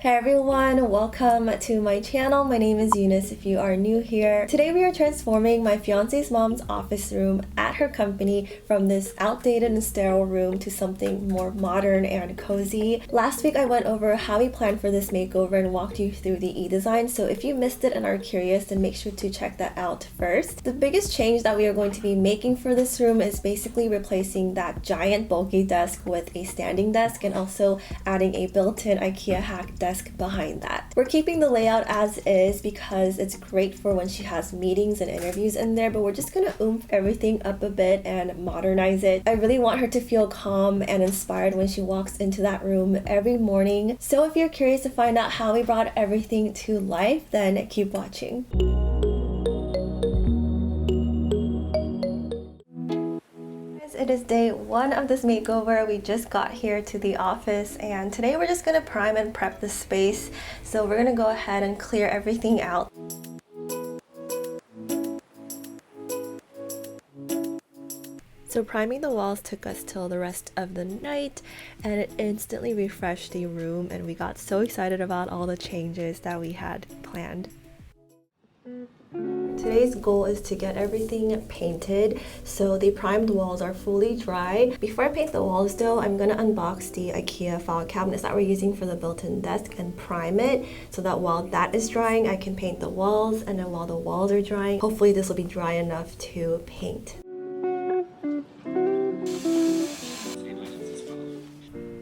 Hey everyone, welcome to my channel. My name is Eunice if you are new here. Today we are transforming my fiance's mom's office room at her company from this outdated and sterile room to something more modern and cozy. Last week I went over how we planned for this makeover and walked you through the e-design, so if you missed it and are curious, then make sure to check that out first. The biggest change that we are going to be making for this room is basically replacing that giant bulky desk with a standing desk and also adding a built-in IKEA hack desk behind that. We're keeping the layout as is because it's great for when she has meetings and interviews in there, but we're just gonna oomph everything up a bit and modernize it. I really want her to feel calm and inspired when she walks into that room every morning. So if you're curious to find out how we brought everything to life, then keep watching. It is day one of this makeover. We just got here to the office and today we're just gonna prime and prep the space. So we're gonna go ahead and clear everything out. So priming the walls took us till the rest of the night and it instantly refreshed the room and we got so excited about all the changes that we had planned. Today's goal is to get everything painted, so the primed walls are fully dry. Before I paint the walls though, I'm gonna unbox the IKEA file cabinets that we're using for the built-in desk and prime it so that while that is drying, I can paint the walls, and then while the walls are drying, hopefully this will be dry enough to paint.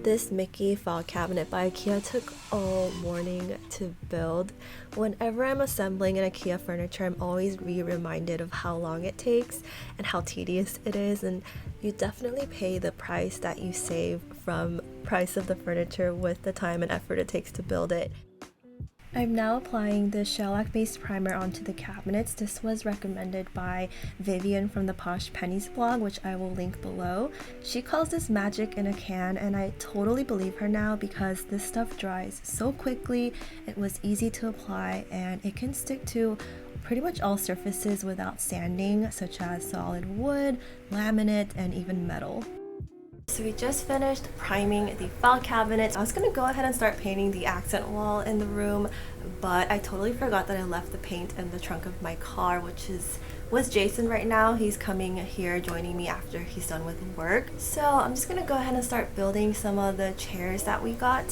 This Mickey file cabinet by IKEA took all morning to build. Whenever I'm assembling an IKEA furniture, I'm always reminded of how long it takes and how tedious it is, and you definitely pay the price that you save from price of the furniture with the time and effort it takes to build it. I'm now applying the shellac based primer onto the cabinets. This was recommended by Vivian from the Posh Pennies blog, which I will link below. She calls this magic in a can, and I totally believe her now because this stuff dries so quickly, it was easy to apply, and it can stick to pretty much all surfaces without sanding, such as solid wood, laminate, and even metal. So we just finished priming the file cabinets. I was gonna go ahead and start painting the accent wall in the room, but I totally forgot that I left the paint in the trunk of my car, which is with Jason right now. He's coming here joining me after he's done with work. So I'm just gonna go ahead and start building some of the chairs that we got,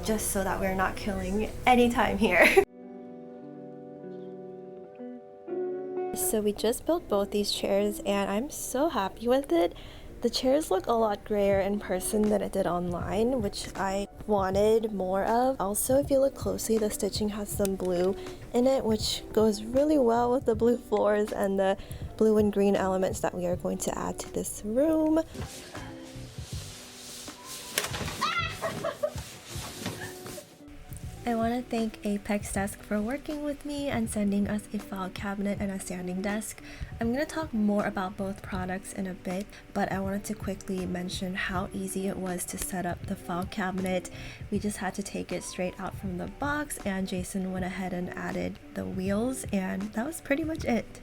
just so that we're not killing any time here. So we just built both these chairs and I'm so happy with it. The chairs look a lot grayer in person than it did online, which I wanted more of. Also, if you look closely, the stitching has some blue in it, which goes really well with the blue floors and the blue and green elements that we are going to add to this room. I want to thank Apex Desk for working with me and sending us a file cabinet and a standing desk. I'm going to talk more about both products in a bit, but I wanted to quickly mention how easy it was to set up the file cabinet. We just had to take it straight out from the box, and Jason went ahead and added the wheels, and that was pretty much it.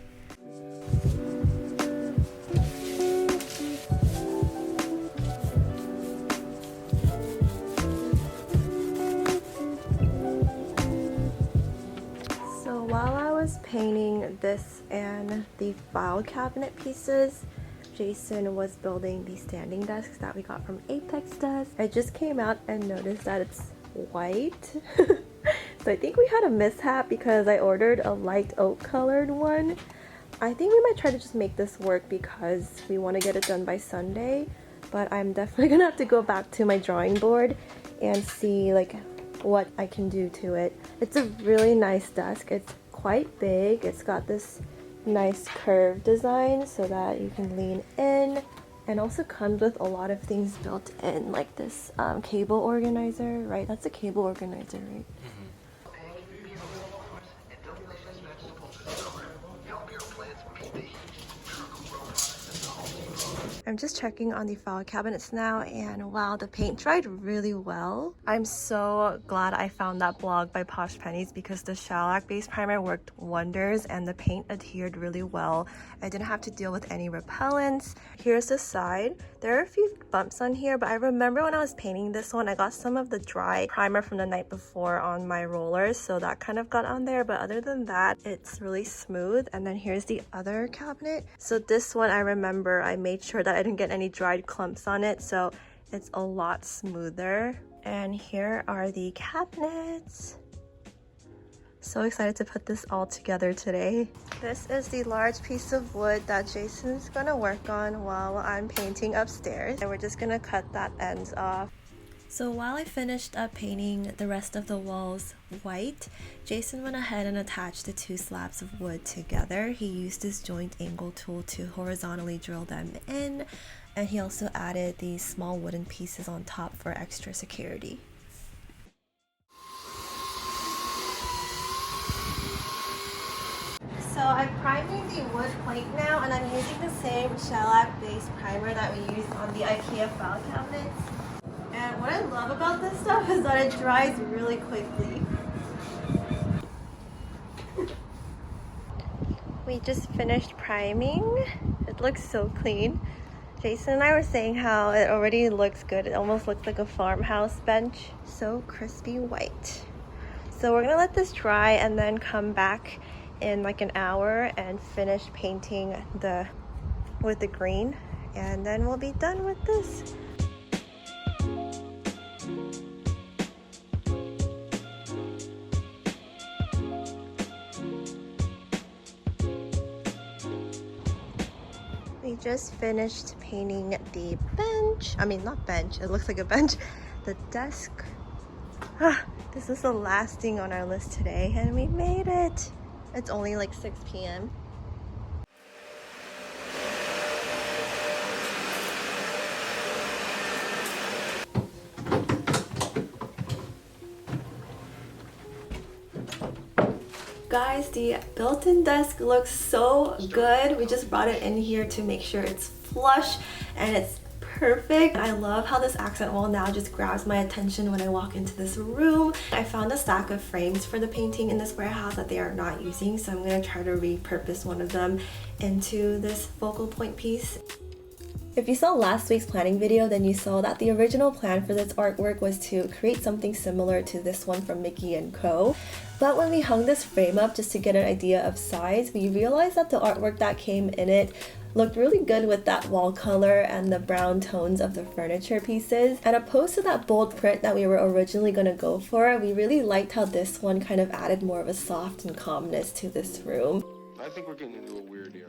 While I was painting this and the file cabinet pieces, Jason was building the standing desks that we got from Apex Desk. I just came out and noticed that it's white. So I think we had a mishap because I ordered a light oak colored one. I think we might try to just make this work because we want to get it done by Sunday, but I'm definitely gonna have to go back to my drawing board and see like what I can do to it. It's a really nice desk. It's quite big. It's got this nice curved design so that you can lean in, and also comes with a lot of things built in, like this cable organizer, right? That's a cable organizer, right? I'm just checking on the file cabinets now, and wow, the paint dried really well. I'm so glad I found that blog by Posh Pennies because the shellac base primer worked wonders and the paint adhered really well. I didn't have to deal with any repellents. Here's the side. There are a few bumps on here, but I remember when I was painting this one, I got some of the dry primer from the night before on my rollers, so that kind of got on there, but other than that, it's really smooth. And then here's the other cabinet. So this one, I remember I made sure that I didn't get any dried clumps on it, so it's a lot smoother. And here are the cabinets. So excited to put this all together today. This is the large piece of wood that Jason's gonna work on while I'm painting upstairs, and we're just gonna cut that ends off. So while I finished up painting the rest of the walls white, Jason went ahead and attached the two slabs of wood together. He used his joint angle tool to horizontally drill them in, and he also added these small wooden pieces on top for extra security. So I'm priming the wood plate now, and I'm using the same shellac based primer that we used on the IKEA file cabinets. And what I love about this stuff is that it dries really quickly. We just finished priming. It looks so clean. Jason and I were saying how it already looks good. It almost looks like a farmhouse bench. So crispy white. So we're gonna let this dry and then come back in like an hour and finish painting with the green, and then we'll be done with this. We just finished painting the bench. I mean, not bench, it looks like a bench. The desk. This is the last thing on our list today, and we made it. It's only like 6 p.m. Guys, the built-in desk looks so good. We just brought it in here to make sure it's flush and it's perfect. I love how this accent wall now just grabs my attention when I walk into this room. I found a stack of frames for the painting in this warehouse that they are not using, so I'm going to try to repurpose one of them into this focal point piece. If you saw last week's planning video, then you saw that the original plan for this artwork was to create something similar to this one from Mickey & Co. But when we hung this frame up just to get an idea of size, we realized that the artwork that came in it looked really good with that wall color and the brown tones of the furniture pieces. And opposed to that bold print that we were originally going to go for, we really liked how this one kind of added more of a soft and calmness to this room. I think we're getting into a weird area.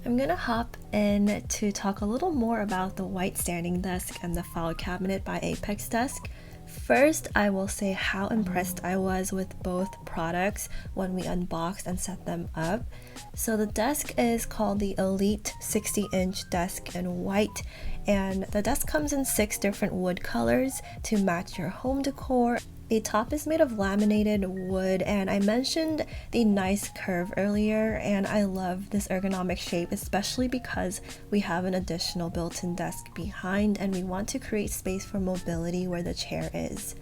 I'm gonna hop in to talk a little more about the white standing desk and the file cabinet by Apex Desk. First, I will say how impressed I was with both products when we unboxed and set them up. So the desk is called the Elite 60-inch desk in white, and the desk comes in 6 different wood colors to match your home decor. The top is made of laminated wood, and I mentioned the nice curve earlier, and I love this ergonomic shape, especially because we have an additional built-in desk behind and we want to create space for mobility where the chair is.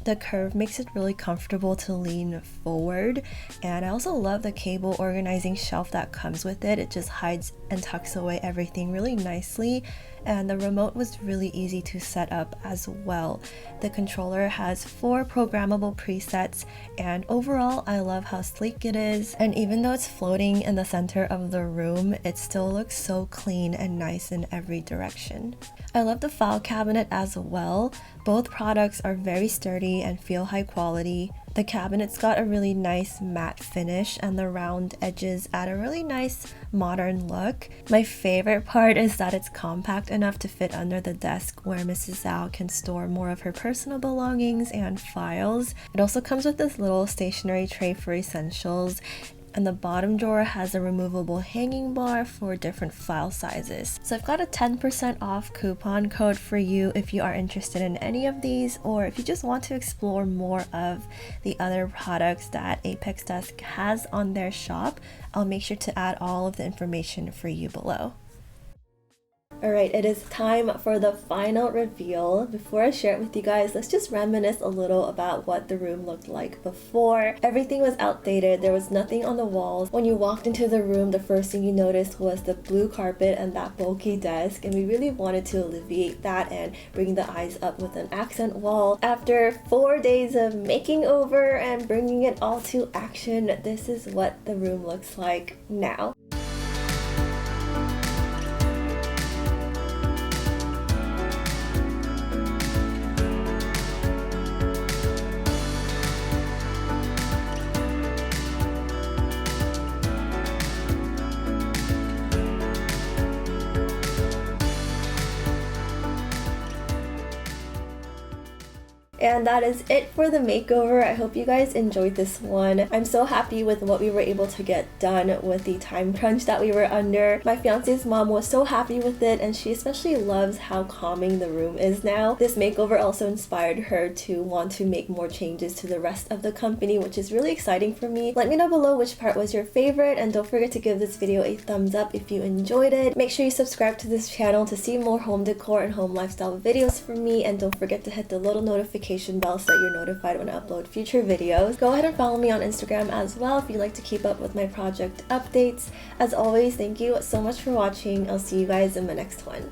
The curve makes it really comfortable to lean forward, and I also love the cable organizing shelf that comes with it. It just hides and tucks away everything really nicely, and the remote was really easy to set up as well. The controller has 4 programmable presets, and overall I love how sleek it is, and even though it's floating in the center of the room, it still looks so clean and nice in every direction. I love the file cabinet as well. Both products are very sturdy and feel high quality. The cabinet's got a really nice matte finish, and the round edges add a really nice modern look. My favorite part is that it's compact enough to fit under the desk where Mrs. Zhao can store more of her personal belongings and files. It also comes with this little stationery tray for essentials, and the bottom drawer has a removable hanging bar for different file sizes. So I've got a 10% off coupon code for you if you are interested in any of these, or if you just want to explore more of the other products that Apex Desk has on their shop. I'll make sure to add all of the information for you below. Alright, it is time for the final reveal. Before I share it with you guys, let's just reminisce a little about what the room looked like before. Everything was outdated, there was nothing on the walls. When you walked into the room, the first thing you noticed was the blue carpet and that bulky desk, and we really wanted to alleviate that and bring the eyes up with an accent wall. After 4 days of making over and bringing it all to action, this is what the room looks like now. And that is it for the makeover. I hope you guys enjoyed this one. I'm so happy with what we were able to get done with the time crunch that we were under. My fiance's mom was so happy with it, and she especially loves how calming the room is now. This makeover also inspired her to want to make more changes to the rest of the company, which is really exciting for me. Let me know below which part was your favorite, and don't forget to give this video a thumbs up if you enjoyed it. Make sure you subscribe to this channel to see more home decor and home lifestyle videos from me, and don't forget to hit the little notification bell so that you're notified when I upload future videos. Go ahead and follow me on Instagram as well if you'd like to keep up with my project updates. As always, thank you so much for watching. I'll see you guys in my next one.